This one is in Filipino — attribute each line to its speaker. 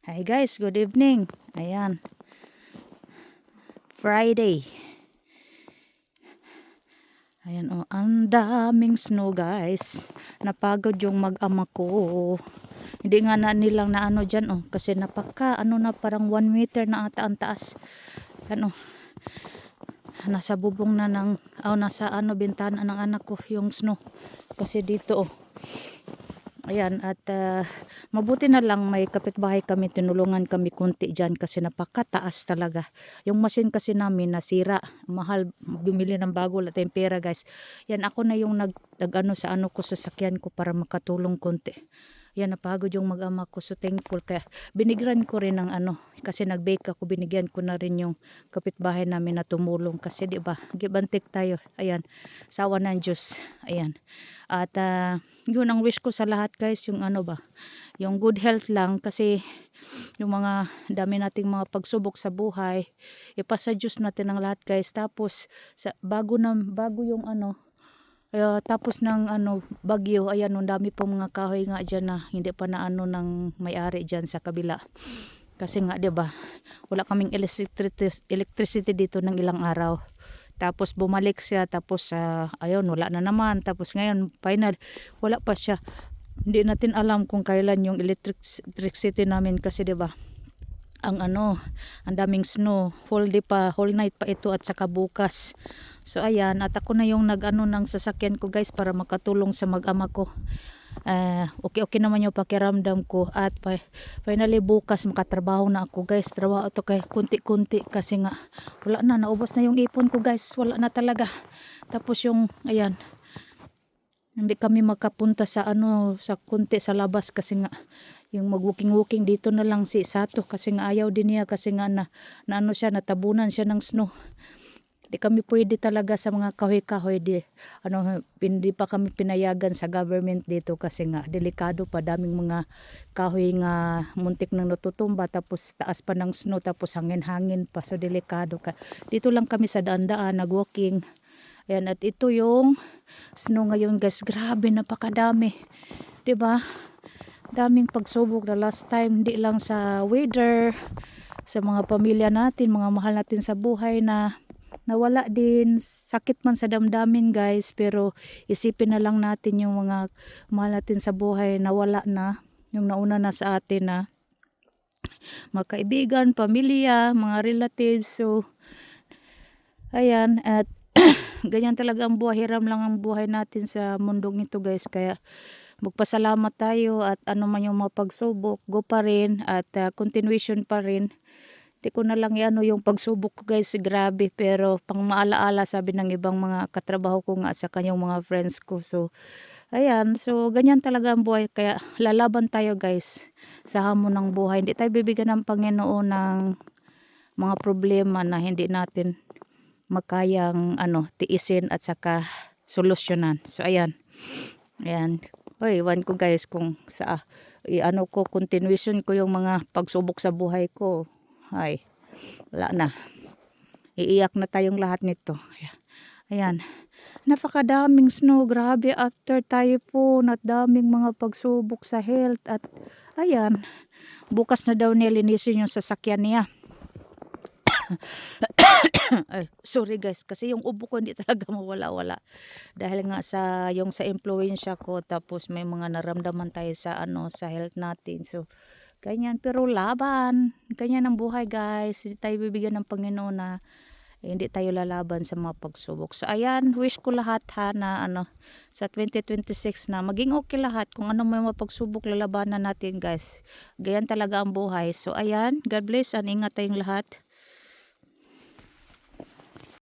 Speaker 1: Hi guys, good evening. Ayan, Friday. Ayan oh, ang daming snow guys. Napagod yung mag-ama ko. Hindi nga na nilang na ano dyan oh, kasi napaka ano na parang 1 meter na ata ang taas. Ano, nasa bubong na ng, nasa ano bintana ng anak ko yung snow. Kasi dito oh. Ayan, at mabuti na lang may kapitbahay kami, tinulungan kami kunti dyan kasi napakataas talaga. Yung machine kasi namin nasira, mahal bumili ng bago, wala tayong pera guys. Yan, ako na yung nag ano sa ano ko, sasakyan ko para makatulong kunti. Yan, napagod yung mag-ama ko, so thankful. Kaya binigyan ko rin ng ano, kasi nag-bake ako, binigyan ko na rin yung kapitbahay namin na tumulong. Kasi di ba, give and take tayo. Ayan, sawa ng Diyos. Ayan. At yun ang wish ko sa lahat guys, yung ano ba, yung good health lang, kasi yung mga dami nating mga pagsubok sa buhay, ipasa Diyos natin ang lahat guys. Tapos bago yung ano, tapos ng ano bagyo, ayan, ang dami pong mga kahoy nga dyan na hindi pa na ano ng may-ari dyan sa kabila. Kasi nga 'di ba, wala kaming electricity dito ng ilang araw. Tapos bumalik siya, tapos ayun, wala na naman. Tapos ngayon final, wala pa siya. Hindi natin alam kung kailan yung electricity namin kasi 'di ba, ang ano, ang daming snow, whole night pa ito at saka bukas. So ayan, at ako na yung nag-ano ng sasakyan ko guys para makatulong sa mag-ama ko. Okay naman yung pakiramdam ko, at finally bukas makatrabaho na ako guys. Trabaho to kay kunti-kunti kasi nga wala na, naubos na yung ipon ko guys, wala na talaga. Tapos yung ayan, hindi kami makapunta sa ano, sa kunti sa labas kasi nga yung mag-walking dito na lang si Sato kasi nga ayaw din niya kasi nga na ano siya, natabunan siya ng snow. Di kami pwede talaga sa mga kahoy-kahoy, hindi pa kami pinayagan sa government dito kasi nga delikado pa, daming mga kahoy nga muntik nang natutumba, tapos taas pa ng snow, tapos hangin-hangin pa, so delikado ka. Dito lang kami sa daan-daan nag-walking. Ayan, at ito yung snow ngayon guys, grabe, napakadami. 'Di ba? Daming pagsubok na last time, hindi lang sa weather, sa mga pamilya natin, mga mahal natin sa buhay na nawala din. Sakit man sa damdamin guys, pero isipin na lang natin yung mga mahal natin sa buhay nawala na, yung nauna na sa atin na mga kaibigan, pamilya, mga relatives. So ayan, at ganyan talaga ang buhay, hiram lang ang buhay natin sa mundong ito guys. Kaya magpasalamat tayo, at ano man yung mga pagsubok, go pa rin, at continuation pa rin. Di ko na lang ano yung pagsubok ko guys, grabe, pero pang maalaala sabi ng ibang mga katrabaho ko nga sa kanyang mga friends ko. So ayan, so ganyan talaga ang buhay, kaya lalaban tayo guys sa hamon ng buhay. Hindi tayo bibigyan ng Panginoon ng mga problema na hindi natin makayang ano, tiisin at saka solusyonan. So ayan. Ayan. Oy, iwan ko guys kung sa ano ko, continuation ko yung mga pagsubok sa buhay ko. Ay, wala na. Iiyak na tayong lahat nito. Ayan. Napakadaming snow, grabe, after typhoon at daming mga pagsubok sa health. At ayan, bukas na daw nilinisin yung sasakyan niya. Ay, sorry guys, kasi yung ubo ko hindi talaga mawala-wala dahil nga sa yung sa impluwensya ko, tapos may mga naramdaman tayo sa ano, sa health natin. So ganyan, pero laban, ganyan ang buhay guys. Hindi tayo bibigyan ng Panginoon na hindi tayo lalaban sa mga pagsubok. So ayan, wish ko lahat ha na ano, sa 2026 na maging okay lahat. Kung ano may mga pagsubok, lalabanan natin guys. Ganyan talaga ang buhay. So ayan, God bless, and ingat tayong lahat.